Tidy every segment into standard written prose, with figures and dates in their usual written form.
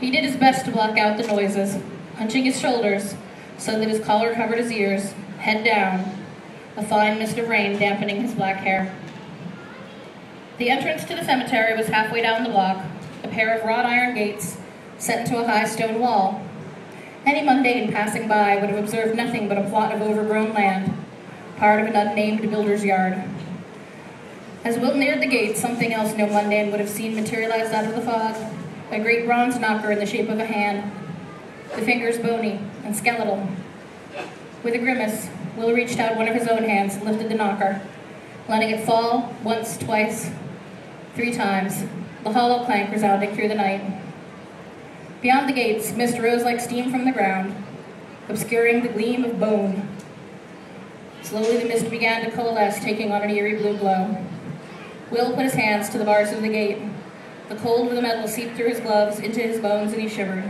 He did his best to block out the noises, hunching his shoulders so that his collar covered his ears, head down, a fine mist of rain dampening his black hair. The entrance to the cemetery was halfway down the block, a pair of wrought iron gates set into a high stone wall. Any mundane passing by would have observed nothing but a plot of overgrown land, part of an unnamed builder's yard. As Will neared the gate, something else no mundane would have seen materialized out of the fog, a great bronze knocker in the shape of a hand, the fingers bony and skeletal. With a grimace, Will reached out one of his own hands and lifted the knocker, letting it fall once, twice, 3 times, the hollow clank resounding through the night. Beyond the gates, mist rose like steam from the ground, obscuring the gleam of bone. Slowly the mist began to coalesce, taking on an eerie blue glow. Will put his hands to the bars of the gate. The cold of the metal seeped through his gloves into his bones, and he shivered.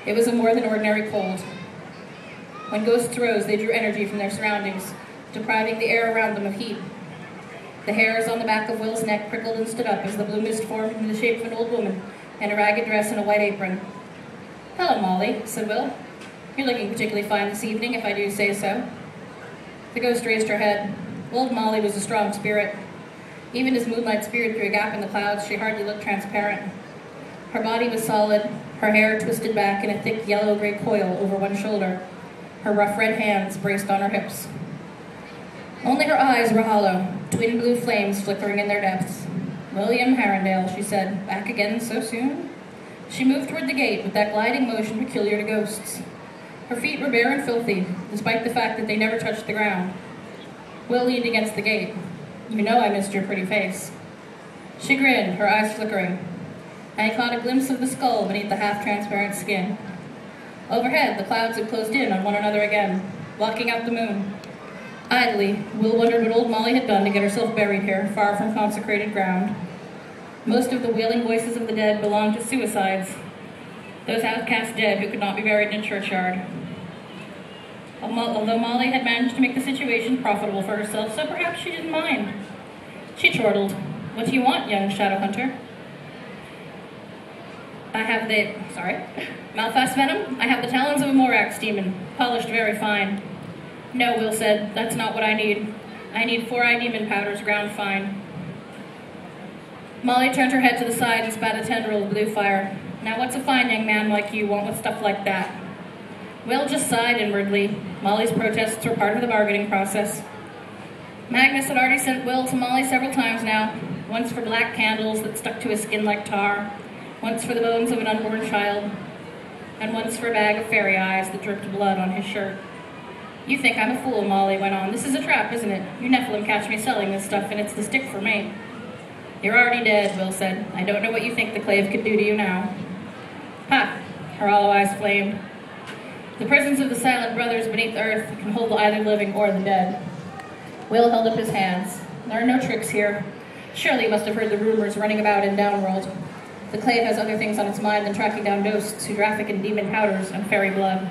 It was a more than ordinary cold. When ghosts rose, they drew energy from their surroundings, depriving the air around them of heat. The hairs on the back of Will's neck prickled and stood up as the blue mist formed into the shape of an old woman in a ragged dress and a white apron. "Hello, Molly," said Will. "You're looking particularly fine this evening, if I do say so." The ghost raised her head. Old Molly was a strong spirit. Even as moonlight speared through a gap in the clouds, she hardly looked transparent. Her body was solid, her hair twisted back in a thick yellow-gray coil over one shoulder, her rough red hands braced on her hips. Only her eyes were hollow, twin blue flames flickering in their depths. "William Harrendale," she said. "Back again so soon?" She moved toward the gate with that gliding motion peculiar to ghosts. Her feet were bare and filthy, despite the fact that they never touched the ground. Will leaned against the gate. "You know I missed your pretty face." She grinned, her eyes flickering, and he caught a glimpse of the skull beneath the half-transparent skin. Overhead, the clouds had closed in on one another again, blocking out the moon. Idly, Will wondered what old Molly had done to get herself buried here, far from consecrated ground. Most of the wailing voices of the dead belonged to suicides, those outcast dead who could not be buried in a churchyard. Although Molly had managed to make the situation profitable for herself, so perhaps she didn't mind. She chortled. "What do you want, young shadow hunter?" Malfast venom? I have the talons of a Morax demon, polished very fine." "No," Will said, "that's not what I need. I need 4-eye demon powders ground fine." Molly turned her head to the side and spat a tendril of blue fire. "Now what's a fine young man like you want with stuff like that?" Will just sighed inwardly. Molly's protests were part of the bargaining process. Magnus had already sent Will to Molly several times now, once for black candles that stuck to his skin like tar, once for the bones of an unborn child, and once for a bag of fairy eyes that dripped blood on his shirt. "You think I'm a fool," Molly went on. "This is a trap, isn't it? You Nephilim catch me selling this stuff, and it's the stick for me." "You're already dead," Will said. "I don't know what you think the clave could do to you now." "Ha!" Her hollow eyes flamed. "The prisons of the silent brothers beneath earth can hold either the living or the dead." Will held up his hands. "There are no tricks here. Surely you must have heard the rumors running about in Downworld. The clave has other things on its mind than tracking down ghosts who traffic in demon powders and fairy blood."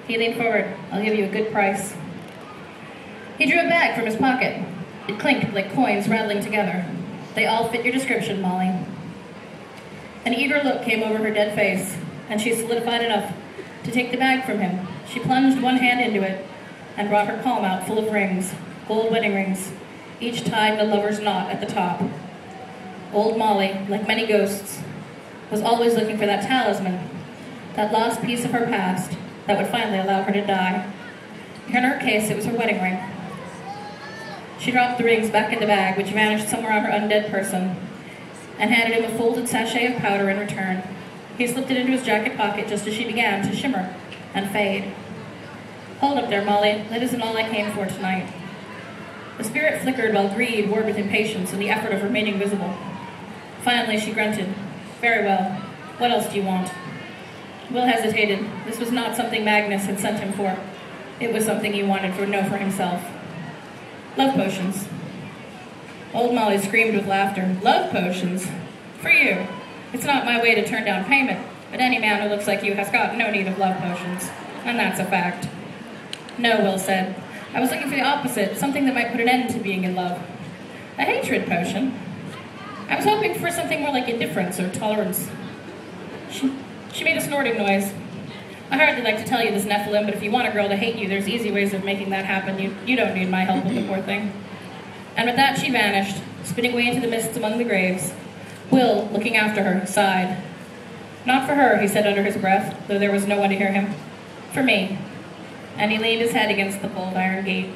He leaned forward. "I'll give you a good price." He drew a bag from his pocket. It clinked like coins rattling together. "They all fit your description, Molly." An eager look came over her dead face, and she solidified enough to take the bag from him. She plunged one hand into it and brought her palm out full of rings, gold wedding rings, each tied in a lover's knot at the top. Old Molly, like many ghosts, was always looking for that talisman, that lost piece of her past that would finally allow her to die. In her case, it was her wedding ring. She dropped the rings back in the bag, which vanished somewhere on her undead person, and handed him a folded sachet of powder in return. He slipped it into his jacket pocket just as she began to shimmer and fade. "Hold up there, Molly. That isn't all I came for tonight." The spirit flickered while greed warred with impatience and the effort of remaining visible. Finally, she grunted. "Very well. What else do you want?" Will hesitated. This was not something Magnus had sent him for. It was something he wanted to know for himself. "Love potions." Old Molly screamed with laughter. "Love potions? For you. It's not my way to turn down payment, but any man who looks like you has got no need of love potions, and that's a fact." "No," Will said. "I was looking for the opposite, something that might put an end to being in love. A hatred potion? I was hoping for something more like indifference or tolerance." She made a snorting noise. I hardly like to tell you this, Nephilim, but if you want a girl to hate you, there's easy ways of making that happen. You don't need my help with the poor thing. And with that, she vanished, spinning away into the mists among the graves. Will, looking after her, sighed. Not for her, he said under his breath, though there was no one to hear him. For me. And he leaned his head against the cold iron gate.